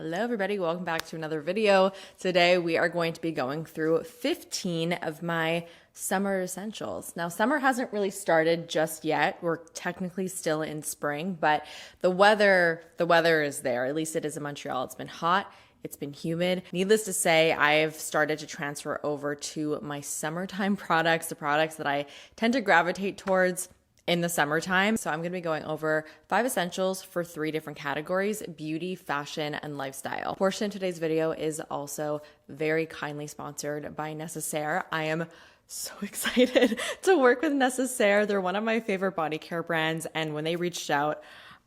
Hello everybody, welcome back to another video. Today we are going to be going through 15 of my summer essentials. Now summer hasn't really started just yet. We're technically still in spring, but the weather is there. At least it is in Montreal. It's been hot. It's been humid. Needless to say, I've started to transfer over to my summertime products, the products that I tend to gravitate towards in the summertime. So I'm going to be going over 5 essentials for 3 different categories: beauty, fashion, and lifestyle. A portion of today's video is also very kindly sponsored by Necessaire. I am so excited to work with Necessaire. They're one of my favorite body care brands, and when they reached out,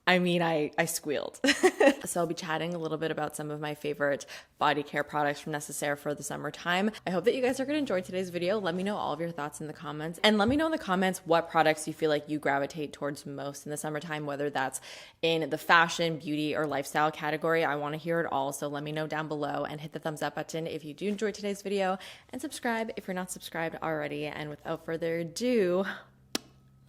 I squealed. So I'll be chatting a little bit about some of my favorite body care products from Necessaire for the summertime. I hope that you guys are going to enjoy today's video. Let me know all of your thoughts in the comments, and let me know in the comments what products you feel like you gravitate towards most in the summertime, whether that's in the fashion, beauty, or lifestyle category. I want to hear it all, so let me know down below and hit the thumbs up button if you do enjoy today's video, and subscribe if you're not subscribed already. And without further ado,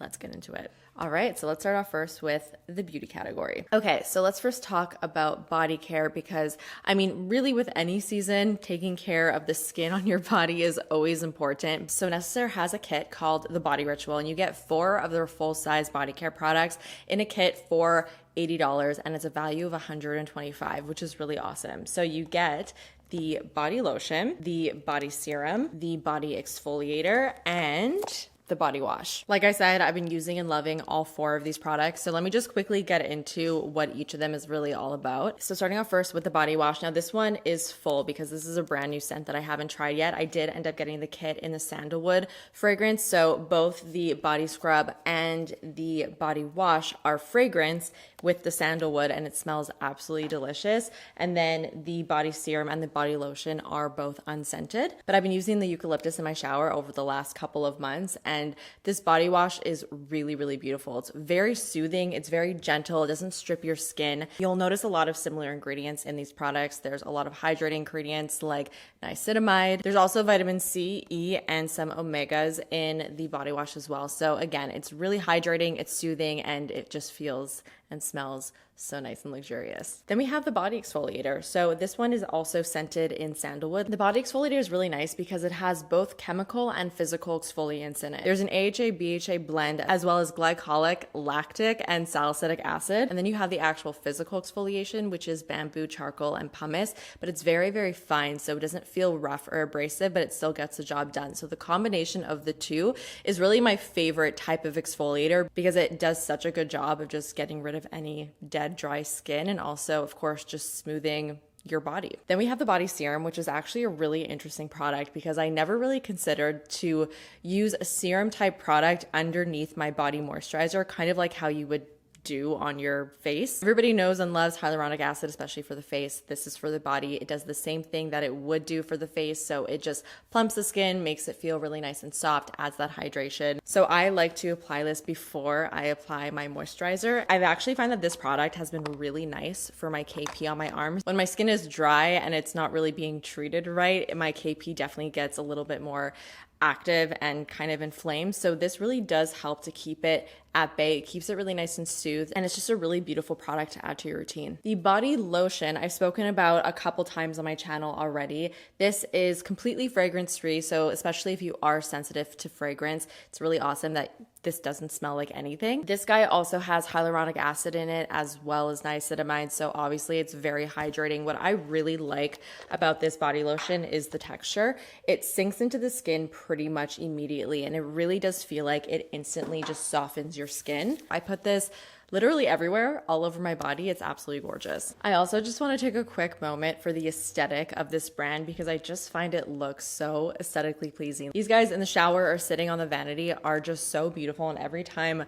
let's get into it. All right, so let's start off first with the beauty category. Okay, so let's first talk about body care because, really with any season, taking care of the skin on your body is always important. So Necessaire has a kit called the Body Ritual, and you get 4 of their full-size body care products in a kit for $80, and it's a value of $125, which is really awesome. So you get the body lotion, the body serum, the body exfoliator, and the body wash. Like I said, I've been using and loving all 4 of these products. So let me just quickly get into what each of them is really all about. So starting off first with the body wash. Now this one is full because this is a brand new scent that I haven't tried yet. I did end up getting the kit in the sandalwood fragrance. So both the body scrub and the body wash are fragrance with the sandalwood, and it smells absolutely delicious. And then the body serum and the body lotion are both unscented. But I've been using the eucalyptus in my shower over the last couple of months, and this body wash is really, really beautiful. It's very soothing. It's very gentle. It doesn't strip your skin. You'll notice a lot of similar ingredients in these products. There's a lot of hydrating ingredients like niacinamide. There's also vitamin C, E, and some omegas in the body wash as well. So again, it's really hydrating, it's soothing, and it just feels and smells so nice and luxurious. Then we have the body exfoliator. So this one is also scented in sandalwood. The body exfoliator is really nice because it has both chemical and physical exfoliants in it. There's an AHA, BHA blend, as well as glycolic, lactic, and salicylic acid. And then you have the actual physical exfoliation, which is bamboo, charcoal, and pumice, but it's very, very fine. So it doesn't feel rough or abrasive, but it still gets the job done. So the combination of the two is really my favorite type of exfoliator because it does such a good job of just getting rid of any dead, dry skin, and also, of course, just smoothing your body. Then we have the body serum, which is actually a really interesting product because I never really considered to use a serum type product underneath my body moisturizer, kind of like how you would do on your face. Everybody knows and loves hyaluronic acid, especially for the face. This is for the body. It does the same thing that it would do for the face. So it just plumps the skin, makes it feel really nice and soft, adds that hydration. So I like to apply this before I apply my moisturizer. I've actually found that this product has been really nice for my KP on my arms. When my skin is dry and it's not really being treated right, my KP definitely gets a little bit more active and kind of inflamed. So this really does help to keep it at bay. It keeps it really nice and soothed, and it's just a really beautiful product to add to your routine. The body lotion I've spoken about a couple times on my channel already. This is completely fragrance free, so especially if you are sensitive to fragrance, it's really awesome that this doesn't smell like anything. This guy also has hyaluronic acid in it as well as niacinamide, so obviously it's very hydrating. What I really like about this body lotion is the texture. It sinks into the skin pretty much immediately, and it really does feel like it instantly just softens your skin. I put this literally everywhere, all over my body. It's absolutely gorgeous. I also just want to take a quick moment for the aesthetic of this brand because I just find it looks so aesthetically pleasing. These guys in the shower or sitting on the vanity are just so beautiful, and every time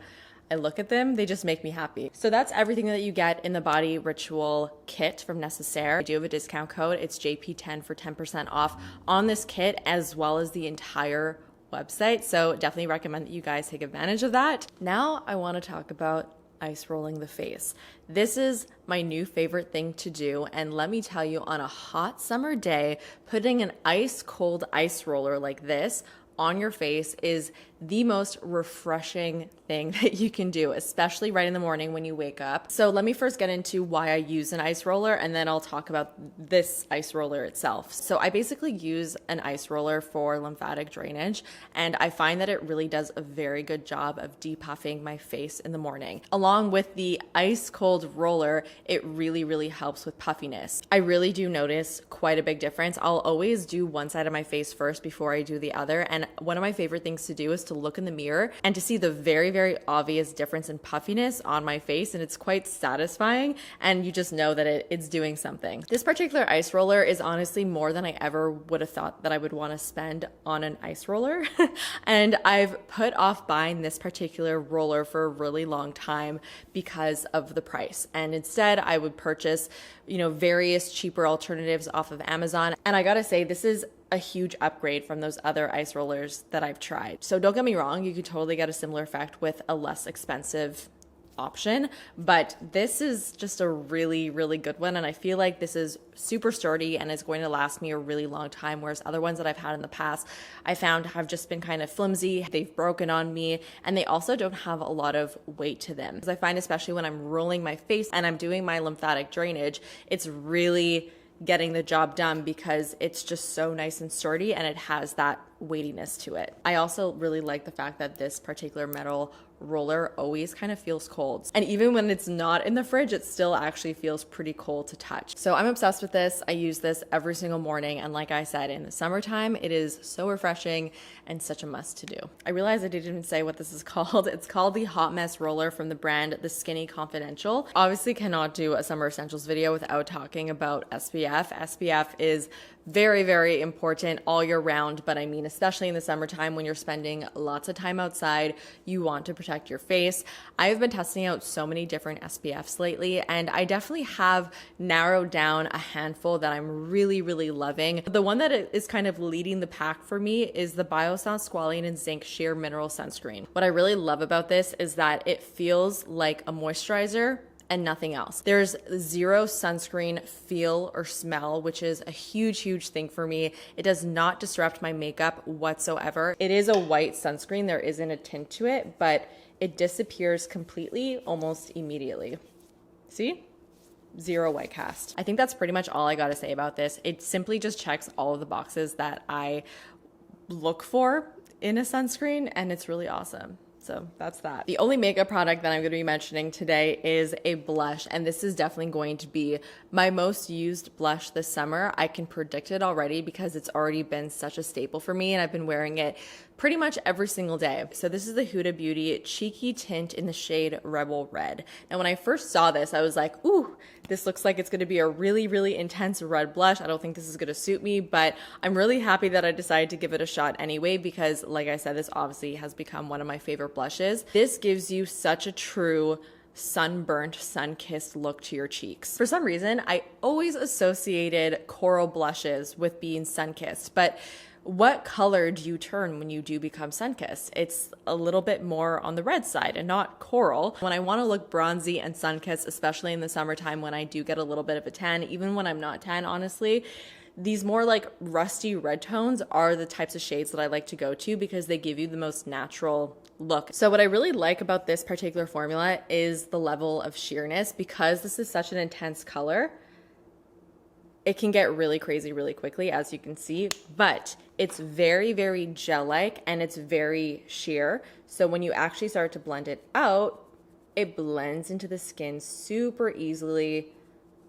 I look at them, they just make me happy. So that's everything that you get in the Body Ritual kit from Necessaire. I do have a discount code. It's JP10 for 10% off on this kit as well as the entire website. So definitely recommend that you guys take advantage of that. Now I want to talk about ice rolling the face. This is my new favorite thing to do, and let me tell you, on a hot summer day, putting an ice cold ice roller like this on your face is the most refreshing thing that you can do, especially right in the morning when you wake up. So let me first get into why I use an ice roller, and then I'll talk about this ice roller itself. So I basically use an ice roller for lymphatic drainage, and I find that it really does a very good job of depuffing my face in the morning. Along with the ice cold roller, it really helps with puffiness. I really do notice quite a big difference. I'll always do one side of my face first before I do the other, and one of my favorite things to do is to look in the mirror and to see the very obvious difference in puffiness on my face, and it's quite satisfying, and you just know that it's doing something. This particular ice roller is honestly more than I ever would have thought that I would want to spend on an ice roller. And I've put off buying this particular roller for a really long time because of the price, and instead I would purchase various cheaper alternatives off of Amazon. And I gotta say, this is a huge upgrade from those other ice rollers that I've tried. So don't get me wrong, you could totally get a similar effect with a less expensive option, but this is just a really good one, and I feel like this is super sturdy and is going to last me a really long time, whereas other ones that I've had in the past I found have just been kind of flimsy, they've broken on me, and they also don't have a lot of weight to them. Because I find, especially when I'm rolling my face and I'm doing my lymphatic drainage, it's really getting the job done because it's just so nice and sturdy and it has that weightiness to it. I also really like the fact that this particular metal roller always kind of feels cold. And even when it's not in the fridge, it still actually feels pretty cold to touch. So I'm obsessed with this. I use this every single morning. And like I said, in the summertime, it is so refreshing and such a must to do. I realized I didn't even say what this is called. It's called the Hot Mess Roller from the brand The Skinny Confidential. Obviously cannot do a summer essentials video without talking about SPF. SPF is very important all year round, but I mean, especially in the summertime when you're spending lots of time outside, you want to protect your face. I've been testing out so many different SPFs lately, and I definitely have narrowed down a handful that I'm really loving. The one that is kind of leading the pack for me is the Biossance Squalene and Zinc Sheer Mineral Sunscreen. What I really love about this is that it feels like a moisturizer and nothing else. There's zero sunscreen feel or smell, which is a huge thing for me. It does not disrupt my makeup whatsoever. It is a white sunscreen. There isn't a tint to it, but it disappears completely almost immediately. See? Zero white cast. I think that's pretty much all I gotta say about this. It simply just checks all of the boxes that I look for in a sunscreen, and it's really awesome. So that's that. The only makeup product that I'm going to be mentioning today is a blush, and this is definitely going to be my most used blush this summer. I can predict it already because it's already been such a staple for me, and I've been wearing it pretty much every single day. So this is the Huda Beauty Cheeky Tint in the shade Rebel Red. Now when I first saw this, I was like, ooh, this looks like it's gonna be a really intense red blush. I don't think this is gonna suit me, but I'm really happy that I decided to give it a shot anyway, because like I said, this obviously has become one of my favorite blushes. This gives you such a true sunburnt, sun-kissed look to your cheeks. For some reason, I always associated coral blushes with being sun-kissed, but what color do you turn when you do become sun-kissed? It's a little bit more on the red side and not coral. When I want to look bronzy and sun-kissed, especially in the summertime when I do get a little bit of a tan, even when I'm not tan, honestly, these more like rusty red tones are the types of shades that I like to go to because they give you the most natural look. So what I really like about this particular formula is the level of sheerness. Because this is such an intense color, it can get really crazy really quickly, as you can see, but it's very gel-like and it's very sheer. So when you actually start to blend it out, it blends into the skin super easily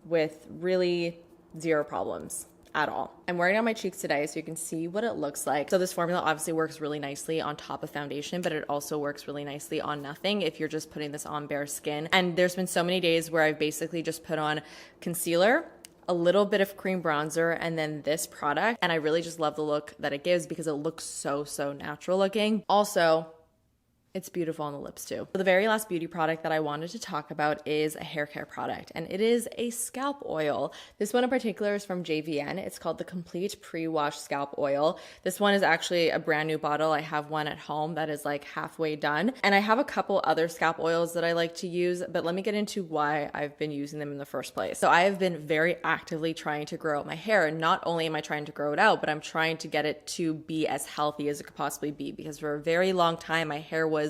with really zero problems at all. I'm wearing it on my cheeks today so you can see what it looks like. So this formula obviously works really nicely on top of foundation, but it also works really nicely on nothing if you're just putting this on bare skin. And there's been so many days where I've basically just put on concealer, a little bit of cream bronzer, and then this product. And I really just love the look that it gives because it looks so natural looking. Also, It's beautiful on the lips too. The very last beauty product that I wanted to talk about is a hair care product, and it is a scalp oil. This one in particular is from JVN. It's called the Complete Pre-Wash Scalp Oil. This one is actually a brand new bottle. I have one at home that is like halfway done. And I have a couple other scalp oils that I like to use, but let me get into why I've been using them in the first place. So I have been very actively trying to grow out my hair. And not only am I trying to grow it out, but I'm trying to get it to be as healthy as it could possibly be, because for a very long time, my hair was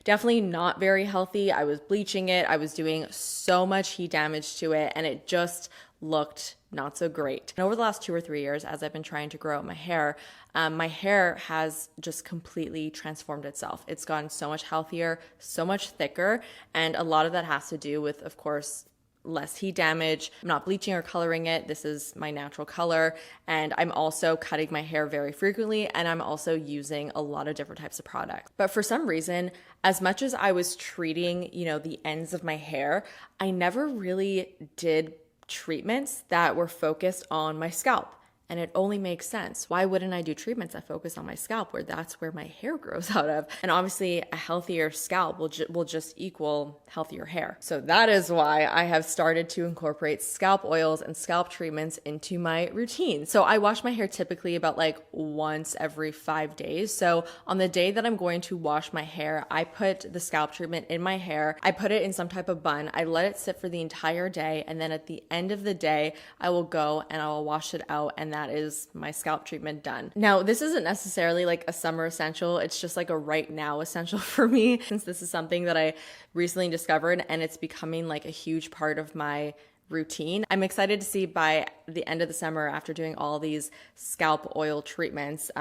definitely not very healthy. I was bleaching it. I was doing so much heat damage to it, and it just looked not so great. And over the last 2 or 3 years, as I've been trying to grow out my hair has just completely transformed itself. It's gotten so much healthier, so much thicker, and a lot of that has to do with, of course, less heat damage. I'm not bleaching or coloring it. This is my natural color. And I'm also cutting my hair very frequently. And I'm also using a lot of different types of products. But for some reason, as much as I was treating, the ends of my hair, I never really did treatments that were focused on my scalp. And it only makes sense. Why wouldn't I do treatments that focus on my scalp, where that's where my hair grows out of? And obviously a healthier scalp will just equal healthier hair. So that is why I have started to incorporate scalp oils and scalp treatments into my routine. So I wash my hair typically about like once every 5 days. So on the day that I'm going to wash my hair, I put the scalp treatment in my hair. I put it in some type of bun. I let it sit for the entire day. And then at the end of the day, I will go and I will wash it out, and that is my scalp treatment done. Now, this isn't necessarily like a summer essential. It's just like a right now essential for me, since this is something that I recently discovered and it's becoming like a huge part of my routine. I'm excited to see by the end of the summer, after doing all these scalp oil treatments,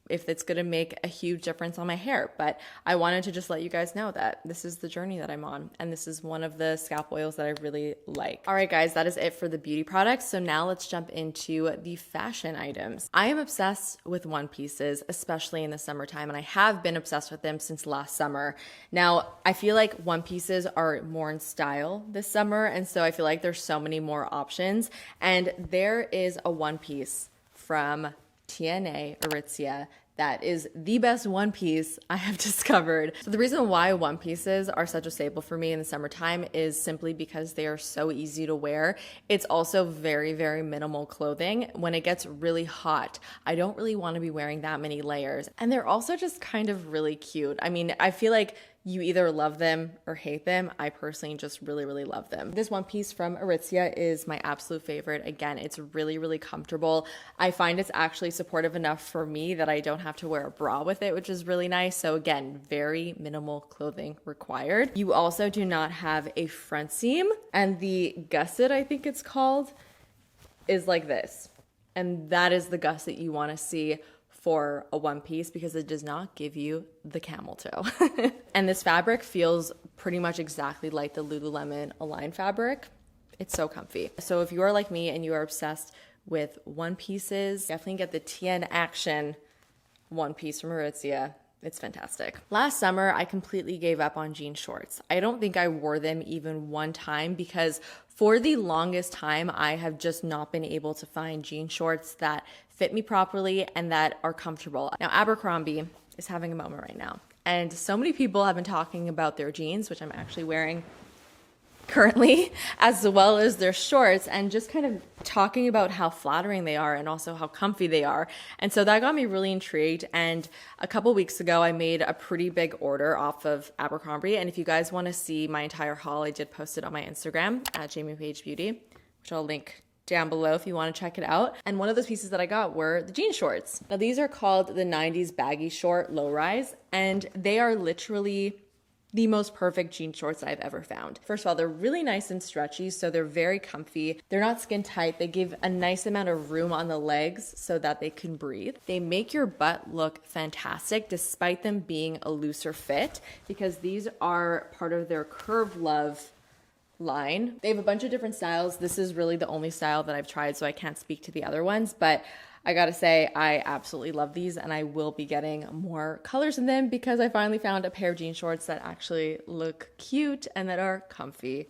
if it's going to make a huge difference on my hair. But I wanted to just let you guys know that this is the journey that I'm on, and this is one of the scalp oils that I really like. All right, guys, that is it for the beauty products. So now let's jump into the fashion items. I am obsessed with one pieces, especially in the summertime, and I have been obsessed with them since last summer. Now, I feel like one pieces are more in style this summer, and so I feel like there's so many more options. And there is a one piece from TNA Aritzia that is the best one piece I have discovered. So the reason why one pieces are such a staple for me in the summertime is simply because they are so easy to wear. It's also very, very minimal clothing. When it gets really hot, I don't really want to be wearing that many layers. And they're also just kind of really cute. I mean, I feel like you either love them or hate them. I personally just really, really love them. This one piece from Aritzia is my absolute favorite. Again, it's really, really comfortable. I find it's actually supportive enough for me that I don't have to wear a bra with it, which is really nice. So again, very minimal clothing required. You also do not have a front seam, and the gusset, I think it's called, is like this. And that is the gusset you want to see for a one piece, because it does not give you the camel toe. And this fabric feels pretty much exactly like the Lululemon Align fabric. It's so comfy. So if you are like me and you are obsessed with one pieces, definitely get the TN Action one piece from Aritzia. It's fantastic. Last summer, I completely gave up on jean shorts. I don't think I wore them even one time, because for the longest time, I have just not been able to find jean shorts that fit me properly and that are comfortable. Now, Abercrombie is having a moment right now, and so many people have been talking about their jeans, which I'm actually wearing currently, as well as their shorts, and just kind of talking about how flattering they are and also how comfy they are. And so that got me really intrigued. And a couple weeks ago, I made a pretty big order off of Abercrombie. And if you guys want to see my entire haul, I did post it on my Instagram at Jamie Paige Beauty, which I'll link down below if you want to check it out. And one of those pieces that I got were the jean shorts. Now, these are called the 90s baggy short low rise, and they are literally the most perfect jean shorts I've ever found. First of all, they're really nice and stretchy, so they're very comfy. They're not skin tight. They give a nice amount of room on the legs so that they can breathe. They make your butt look fantastic despite them being a looser fit, because these are part of their Curve Love line. They have a bunch of different styles. This is really the only style that I've tried, so I can't speak to the other ones, but I gotta say, I absolutely love these, and I will be getting more colors in them because I finally found a pair of jean shorts that actually look cute and that are comfy.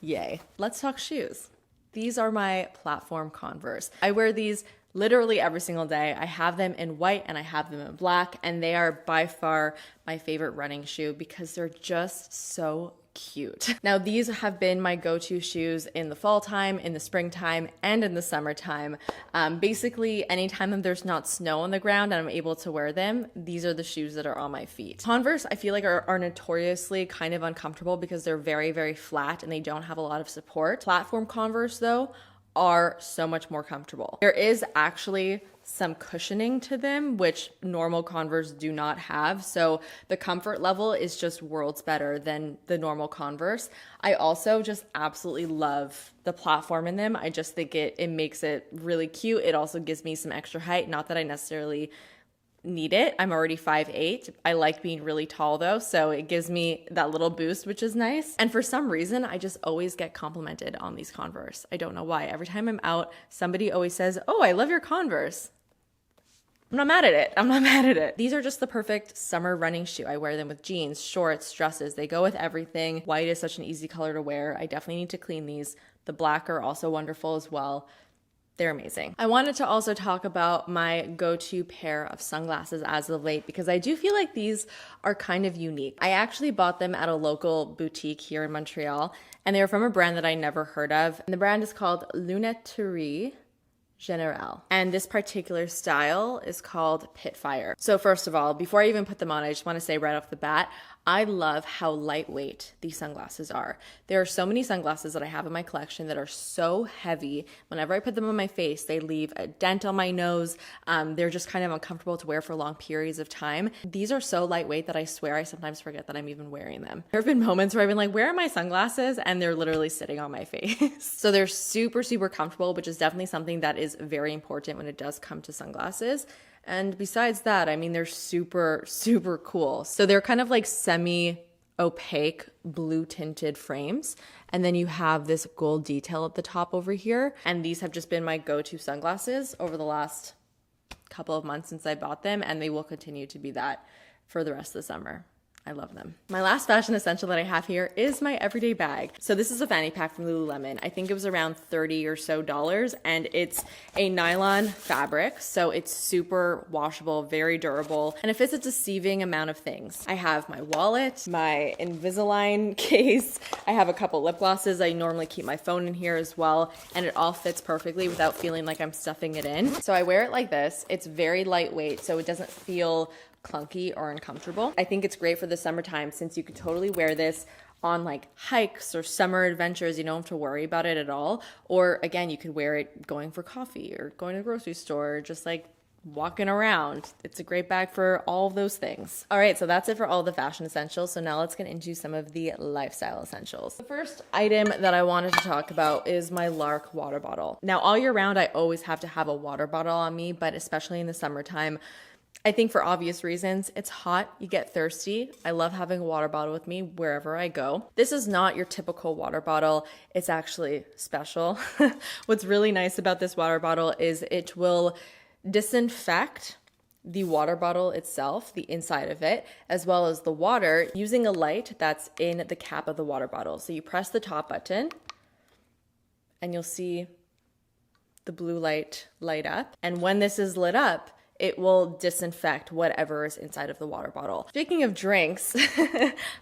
Yay. Let's talk shoes. These are my platform Converse. I wear these literally every single day. I have them in white and I have them in black, and they are by far my favorite running shoe because they're just so cute. Now, these have been my go-to shoes in the fall time, in the springtime, and in the summertime. Basically, anytime that there's not snow on the ground and I'm able to wear them, these are the shoes that are on my feet. Converse, I feel like are notoriously kind of uncomfortable because they're very, very flat and they don't have a lot of support. Platform Converse, though, are so much more comfortable. There is actually some cushioning to them, which normal Converse do not have. So the comfort level is just worlds better than the normal Converse. I also just absolutely love the platform in them. I just think it makes it really cute. It also gives me some extra height. Not that I necessarily need it. I'm already 5'8". I like being really tall though, so it gives me that little boost, which is nice. And for some reason, I just always get complimented on these Converse. I don't know why. Every time I'm out, somebody always says, "Oh, I love your Converse." I'm not mad at it. I'm not mad at it. These are just the perfect summer running shoe. I wear them with jeans, shorts, dresses. They go with everything. White is such an easy color to wear. I definitely need to clean these. The black are also wonderful as well. They're amazing. I wanted to also talk about my go-to pair of sunglasses as of late because I do feel like these are kind of unique. I actually bought them at a local boutique here in Montreal, and they were from a brand that I never heard of. And the brand is called Lunetterie General. And this particular style is called Pitfire. So first of all, before I even put them on, I just want to say right off the bat, I love how lightweight these sunglasses are. There are so many sunglasses that I have in my collection that are so heavy. Whenever I put them on my face, they leave a dent on my nose. They're just kind of uncomfortable to wear for long periods of time. These are so lightweight that I swear I sometimes forget that I'm even wearing them. There have been moments where I've been like, where are my sunglasses? And they're literally sitting on my face. So they're super, super comfortable, which is definitely something that is very important when it does come to sunglasses. And besides that, I mean, they're super, super cool. So they're kind of like semi-opaque blue tinted frames. And then you have this gold detail at the top over here. And these have just been my go-to sunglasses over the last couple of months since I bought them. And they will continue to be that for the rest of the summer. I love them. My last fashion essential that I have here is my everyday bag. So this is a fanny pack from Lululemon. I think it was around $30 or so, and it's a nylon fabric. So it's super washable, very durable, and it fits a deceiving amount of things. I have my wallet, my Invisalign case. I have a couple lip glosses. I normally keep my phone in here as well, and it all fits perfectly without feeling like I'm stuffing it in. So I wear it like this. It's very lightweight, so it doesn't feel clunky or uncomfortable. I think it's great for the summertime since you could totally wear this on like hikes or summer adventures. You don't have to worry about it at all. Or again, you could wear it going for coffee or going to the grocery store, or just like walking around. It's a great bag for all of those things. All right, so that's it for all the fashion essentials. So now let's get into some of the lifestyle essentials. The first item that I wanted to talk about is my Lark water bottle. Now, all year round, I always have to have a water bottle on me, but especially in the summertime, I think for obvious reasons, it's hot, you get thirsty. I love having a water bottle with me wherever I go. This is not your typical water bottle. It's actually special. What's really nice about this water bottle is it will disinfect the water bottle itself, the inside of it, as well as the water, using a light that's in the cap of the water bottle. So you press the top button and you'll see the blue light light up. And when this is lit up, it will disinfect whatever is inside of the water bottle. Speaking of drinks,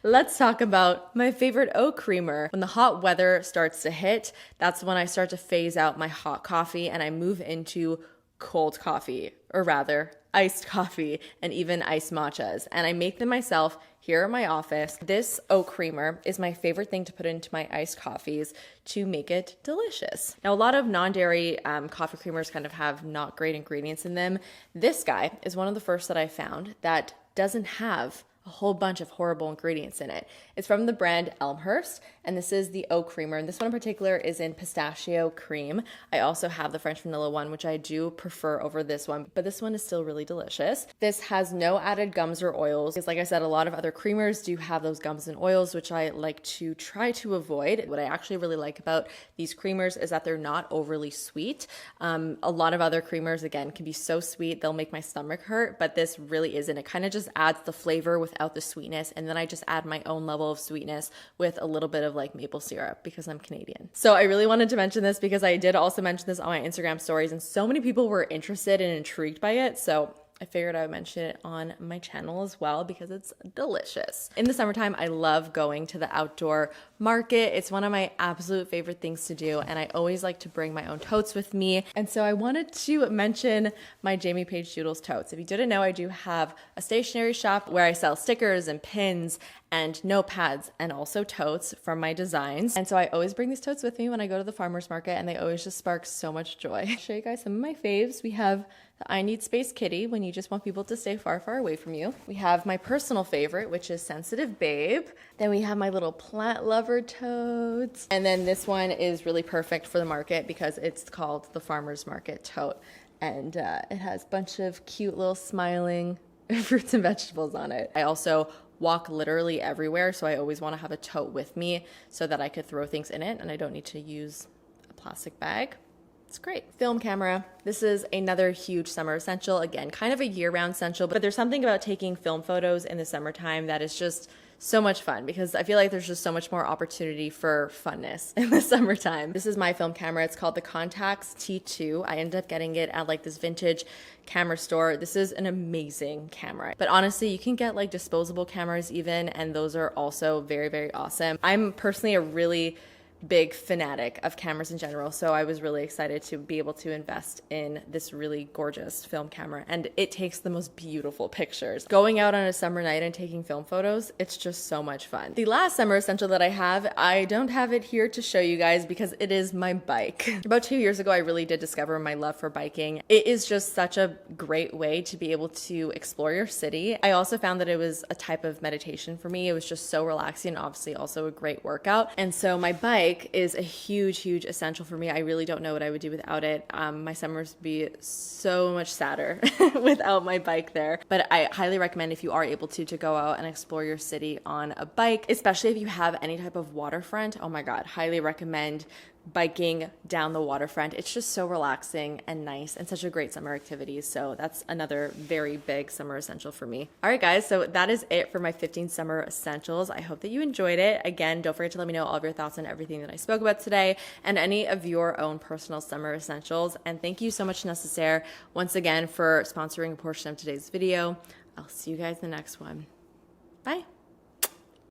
let's talk about my favorite oat creamer. When the hot weather starts to hit, that's when I start to phase out my hot coffee and I move into cold coffee, or rather iced coffee and even iced matchas. And I make them myself here at my office. This oat creamer is my favorite thing to put into my iced coffees to make it delicious. Now, a lot of non-dairy coffee creamers kind of have not great ingredients in them. This guy is one of the first that I found that doesn't have a whole bunch of horrible ingredients in it. It's from the brand Elmhurst, and this is the oat creamer. And this one in particular is in pistachio cream. I also have the French vanilla one, which I do prefer over this one, but this one is still really delicious. This has no added gums or oils. Because like I said, a lot of other creamers do have those gums and oils, which I like to try to avoid. What I actually really like about these creamers is that they're not overly sweet. A lot of other creamers, again, can be so sweet, they'll make my stomach hurt, but this really isn't. It kind of just adds the flavor without the sweetness, and then I just add my own level of sweetness with a little bit of of like maple syrup because I'm Canadian. So I really wanted to mention this because I did also mention this on my Instagram stories and so many people were interested and intrigued by it. So I figured I would mention it on my channel as well because it's delicious. In the summertime, I love going to the outdoor market. It's one of my absolute favorite things to do, and I always like to bring my own totes with me. And so I wanted to mention my Jamie Paige Doodles totes. If you didn't know, I do have a stationery shop where I sell stickers and pins and notepads and also totes from my designs. And so I always bring these totes with me when I go to the farmer's market, and they always just spark so much joy. I'll show you guys some of my faves. We have the I Need Space Kitty when you just want people to stay far, far away from you. We have my personal favorite, which is Sensitive Babe. Then we have my little plant lover totes. And then this one is really perfect for the market because it's called the Farmer's Market Tote. And it has a bunch of cute little smiling fruits and vegetables on it. I also walk literally everywhere, so I always want to have a tote with me so that I could throw things in it and I don't need to use a plastic bag. It's great. Film camera. This is another huge summer essential. Again, kind of a year-round essential, but there's something about taking film photos in the summertime that is just so much fun because I feel like there's just so much more opportunity for funness in the summertime. This is my film camera. It's called the Contax T2. I ended up getting it at like this vintage camera store. This is an amazing camera. But honestly, you can get like disposable cameras even, and those are also very, very awesome. I'm personally a really big fanatic of cameras in general, so I was really excited to be able to invest in this really gorgeous film camera, and it takes the most beautiful pictures. Going out on a summer night and taking film photos, it's just so much fun. The last summer essential that I have, I don't have it here to show you guys because it is my bike. About 2 years ago, I really did discover my love for biking. It is just such a great way to be able to explore your city. I also found that it was a type of meditation for me. It was just so relaxing and obviously also a great workout. And so my bike is a huge, huge essential for me. I really don't know what I would do without it. My summers would be so much sadder without my bike there. But I highly recommend if you are able to go out and explore your city on a bike, especially if you have any type of waterfront. Oh my God, highly recommend biking down the waterfront. It's just so relaxing and nice and such a great summer activity. So that's another very big summer essential for me. All right, guys, so that is it for my 15 summer essentials. I hope that you enjoyed it. Again, don't forget to let me know all of your thoughts on everything that I spoke about today and any of your own personal summer essentials. And thank you so much, Necessaire, once again for sponsoring a portion of today's video. I'll see you guys in the next one. Bye.